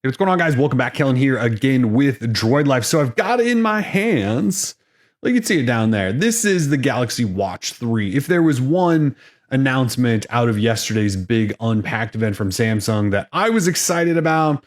Hey, what's going on, guys? Welcome back. Kellen here again with Droid Life. So I've got in my hands, you can see it down there. This is the Galaxy Watch 3. If there was one announcement out of yesterday's big unpacked event from Samsung that I was excited about,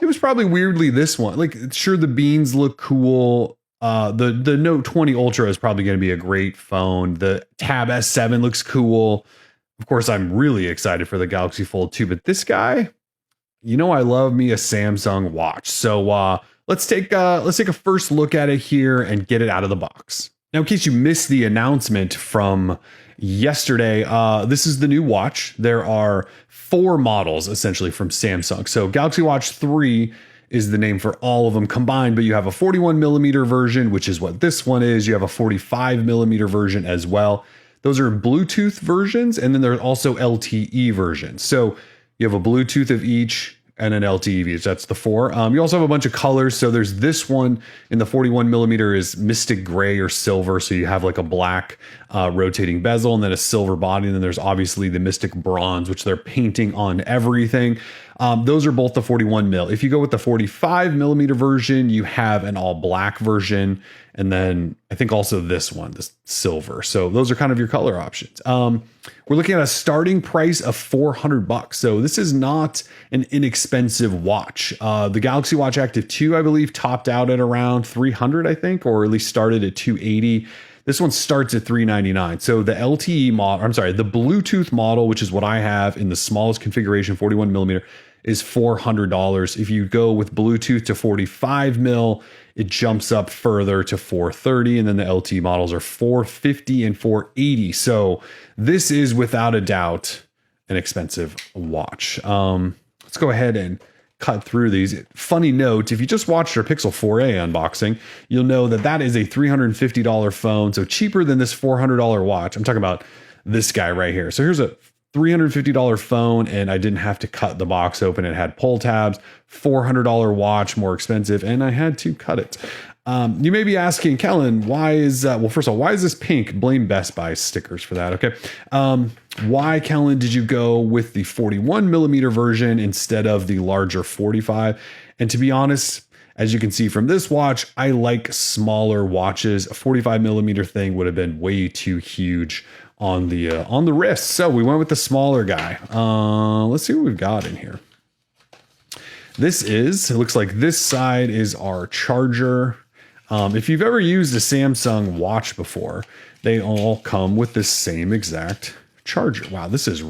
it was probably weirdly this one. Sure, the beans look cool. The Note 20 Ultra is probably going to be a great phone. The Tab S7 looks cool. Of course, I'm really excited for the Galaxy Fold 2, but this guy, you know, I love me a Samsung watch. So let's take a first look at it here and get it out of the box. Now, in case you missed the announcement from yesterday, this is the new watch. There are 4 models essentially from Samsung. So Galaxy Watch 3 is the name for all of them combined, but you have a 41 millimeter version, which is what this one is. You have a 45 millimeter version as well. Those are Bluetooth versions, and then there's also LTE versions. So you have a Bluetooth of each and an LTE of each. That's the 4. You also have a bunch of colors. So there's this one in the 41 millimeter is Mystic Gray or Silver. So you have like a black rotating bezel and then a silver body. And then there's obviously the Mystic Bronze, which they're painting on everything. Those are both the 41 mil. If you go with the 45 millimeter version, you have an all black version. And then I think also this one, this silver. So those are kind of your color options. We're looking at a starting price of $400. So this is not an inexpensive watch. The Galaxy Watch Active 2, I believe, topped out at around 300, I think, or at least started at 280. This one starts at $399. So the LTE model, the Bluetooth model, which is what I have in the smallest configuration, 41 millimeter, is $400. If you go with Bluetooth to 45 mil, it jumps up further to $430, and then the LTE models are $450 and $480. So this is without a doubt an expensive watch. Let's go ahead and cut through these. Funny note, if you just watched our Pixel 4a unboxing, you'll know that that is a $350 phone, so cheaper than this $400 watch. I'm talking about this guy right here. So here's a $350 phone, and I didn't have to cut the box open. It had pull tabs. $400 watch, more expensive, and I had to cut it. You may be asking, Kellen, why is well, first of all, why is this pink? Blame Best Buy stickers for that. Okay. Why, Kellen, did you go with the 41 millimeter version instead of the larger 45? And to be honest, as you can see from this watch, I like smaller watches. A 45 millimeter thing would have been way too huge on the wrist. So we went with the smaller guy. Let's see what we've got in here. It looks like this side is our charger. If you've ever used a Samsung watch before, they all come with the same exact charger. Wow, this is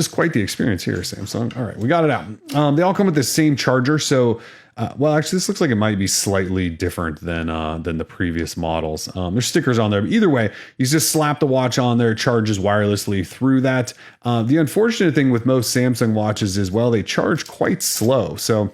quite the experience here, Samsung. All right, we got it out. They all come with the same charger. So, well, actually, this looks like it might be slightly different than the previous models. There's stickers on there, but either way, you just slap the watch on there, it charges wirelessly through that. The unfortunate thing with most Samsung watches is, well, they charge quite slow. So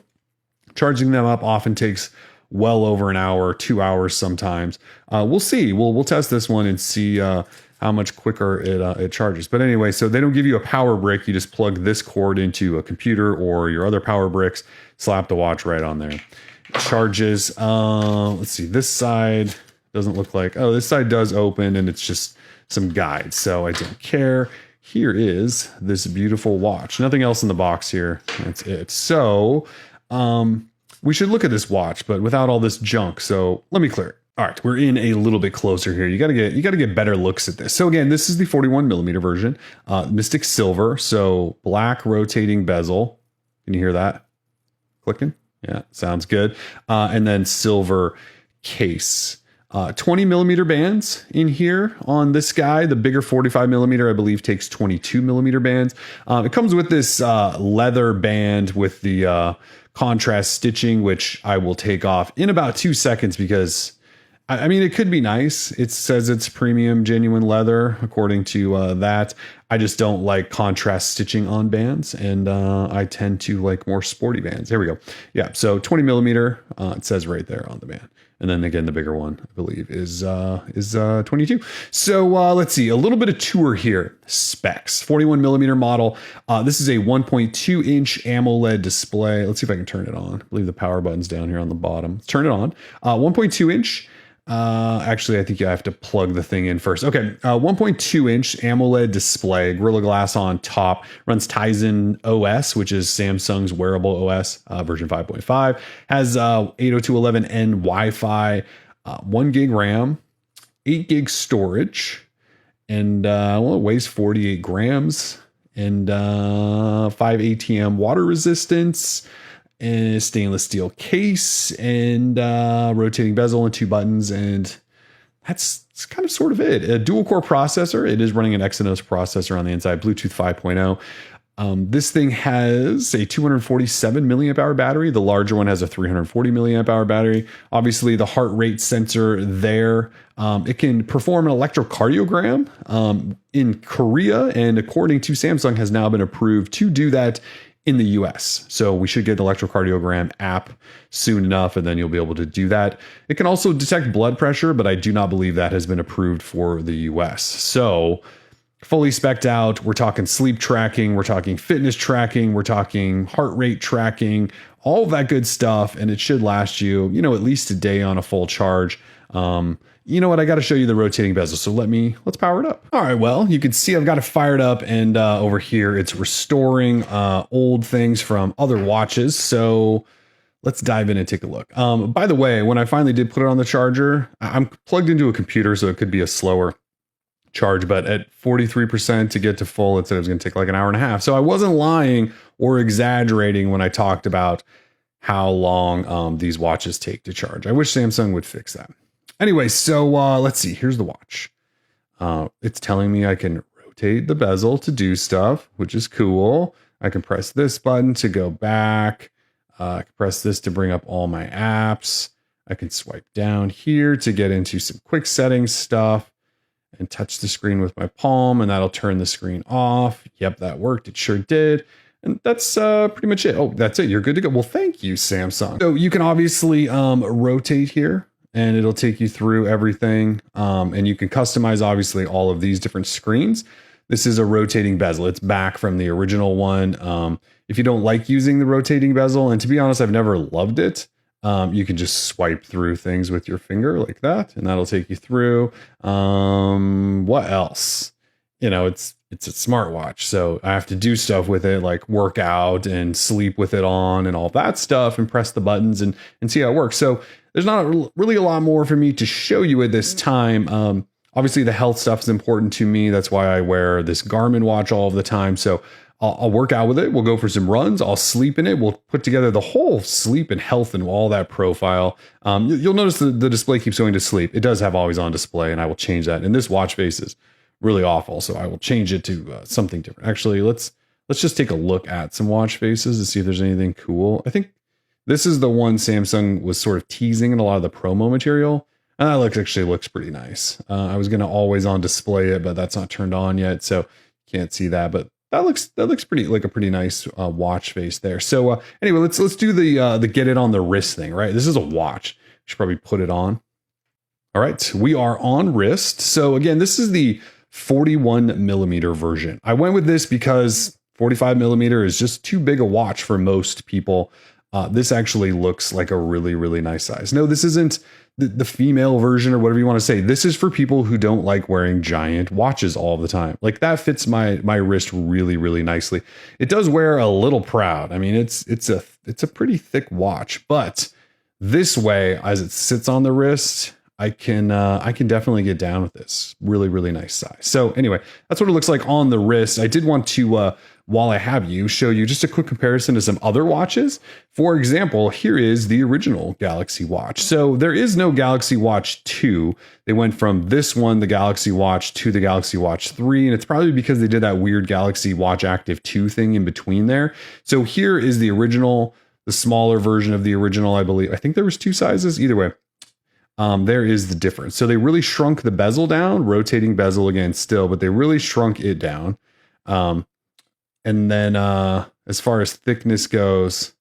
charging them up often takes well over an hour, 2 hours sometimes. We'll see. We'll test this one and see how much quicker it charges. But anyway, so they don't give you a power brick. You just plug this cord into a computer or your other power bricks, slap the watch right on there. It charges. Let's see. This side doesn't look like, oh, this side does open and it's just some guides. So I don't care. Here is this beautiful watch. Nothing else in the box here. That's it. So we should look at this watch, but without all this junk. So let me clear it. All right, we're in a little bit closer here. You got to get better looks at this. So again, this is the 41 millimeter version, Mystic Silver. So black rotating bezel. Can you hear that clicking? Yeah, sounds good. And then silver case. 20 millimeter bands in here on this guy. The bigger 45 millimeter, I believe, takes 22 millimeter bands. It comes with this leather band with the contrast stitching, which I will take off in about 2 seconds because I mean, it could be nice. It says it's premium, genuine leather, according to that. I just don't like contrast stitching on bands, and I tend to like more sporty bands. Here we go. Yeah, so 20 millimeter, it says right there on the band. And then again, the bigger one, I believe, is 22. So let's see, a little bit of tour here. Specs, 41 millimeter model. This is a 1.2 inch AMOLED display. Let's see if I can turn it on. I believe the power button's down here on the bottom. Let's turn it on. 1.2 inch. Actually, I think you have to plug the thing in first. Okay, 1.2 inch AMOLED display, Gorilla Glass on top, runs Tizen OS, which is Samsung's wearable OS, version 5.5, has 802.11n Wi-Fi, 1 gig RAM, 8 gig storage, and well, it weighs 48 grams, and 5 ATM water resistance, and a stainless steel case, and rotating bezel and 2 buttons, and that's kind of sort of it. A dual core processor. It is running an Exynos processor on the inside, Bluetooth 5.0. This thing has a 247 milliamp hour battery. The larger one has a 340 milliamp hour battery. Obviously, the heart rate sensor there. It can perform an electrocardiogram in Korea, and according to Samsung, has now been approved to do that in the US. So we should get an electrocardiogram app soon enough, and then you'll be able to do that. It can also detect blood pressure, but I do not believe that has been approved for the US. So fully spec'd out, we're talking sleep tracking, we're talking fitness tracking, we're talking heart rate tracking, all of that good stuff. And it should last you, at least a day on a full charge. You know what? I got to show you the rotating bezel. So let's power it up. All right. Well, you can see I've got it fired up, and over here it's restoring old things from other watches. So let's dive in and take a look. By the way, when I finally did put it on the charger, I'm plugged into a computer, so it could be a slower charge, but at 43% to get to full, it said it was going to take like an hour and a half. So I wasn't lying or exaggerating when I talked about how long these watches take to charge. I wish Samsung would fix that. Anyway, so let's see. Here's the watch. It's telling me I can rotate the bezel to do stuff, which is cool. I can press this button to go back. I can press this to bring up all my apps. I can swipe down here to get into some quick settings stuff and touch the screen with my palm, and that'll turn the screen off. Yep, that worked. It sure did. And that's pretty much it. Oh, that's it. You're good to go. Well, thank you, Samsung. So you can obviously rotate here, and it'll take you through everything. And you can customize, obviously, all of these different screens. This is a rotating bezel. It's back from the original one. If you don't like using the rotating bezel, and to be honest, I've never loved it, you can just swipe through things with your finger like that, and that'll take you through. What else? It's a smartwatch, so I have to do stuff with it, like work out and sleep with it on and all that stuff, and press the buttons and see how it works. So there's not really a lot more for me to show you at this time. Obviously, the health stuff is important to me. That's why I wear this Garmin watch all of the time. So I'll work out with it. We'll go for some runs. I'll sleep in it. We'll put together the whole sleep and health and all that profile. You'll notice the display keeps going to sleep. It does have always on display, and I will change that. And this watch face is really awful, so I will change it to something different. Actually, let's just take a look at some watch faces to see if there's anything cool. I think this is the one Samsung was sort of teasing in a lot of the promo material. And that actually looks pretty nice. I was going to always on display it, but that's not turned on yet, so can't see that. But that looks pretty like a pretty nice watch face there. So anyway, let's do the get it on the wrist thing, right? This is a watch. Should probably put it on. All right, we are on wrist. So again, this is the 41 millimeter version. I went with this because 45 millimeter is just too big a watch for most people. This actually looks like a really, really nice size. No, this isn't the female version or whatever you want to say. This is for people who don't like wearing giant watches all the time. Like that fits my wrist really, really nicely. It does wear a little proud. I mean, it's a pretty thick watch, but this way, as it sits on the wrist, I can definitely get down with this. Really, really nice size. So anyway, that's what it looks like on the wrist. I did want to, while I have you, show you just a quick comparison to some other watches. For example, here is the original Galaxy Watch. So there is no Galaxy Watch 2. They went from this one, the Galaxy Watch, to the Galaxy Watch 3. And it's probably because they did that weird Galaxy Watch Active 2 thing in between there. So here is the original, the smaller version of the original, I believe. I think there was 2 sizes. Either way. There is the difference. So they really shrunk the bezel down, rotating bezel again still, but they really shrunk it down. And then as far as thickness goes,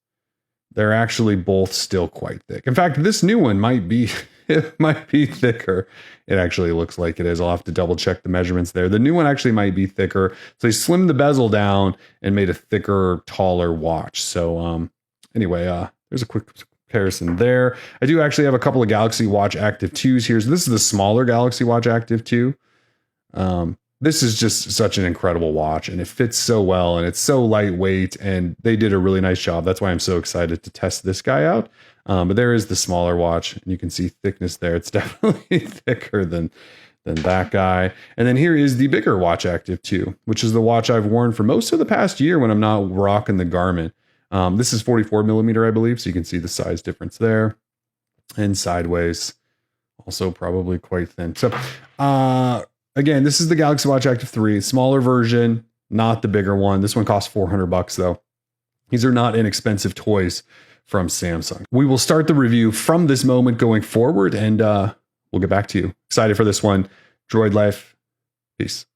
they're actually both still quite thick. In fact, this new one might be thicker. It actually looks like it is. I'll have to double check the measurements there. The new one actually might be thicker. So they slimmed the bezel down and made a thicker, taller watch. So anyway, there's a quick comparison there. I do actually have a couple of Galaxy Watch Active 2s here. So this is the smaller Galaxy Watch Active 2. This is just such an incredible watch, and it fits so well, and it's so lightweight, and they did a really nice job. That's why I'm so excited to test this guy out. But there is the smaller watch, and you can see thickness there. It's definitely thicker than that guy. And then here is the bigger Watch Active 2, which is the watch I've worn for most of the past year when I'm not rocking the Garmin. This is 44 millimeter, I believe, so you can see the size difference there. And sideways, also probably quite thin. So, again, this is the Galaxy Watch Active 3, smaller version, not the bigger one. This one costs $400 though. These are not inexpensive toys from Samsung. We will start the review from this moment going forward, and we'll get back to you. Excited for this one. Droid life. Peace.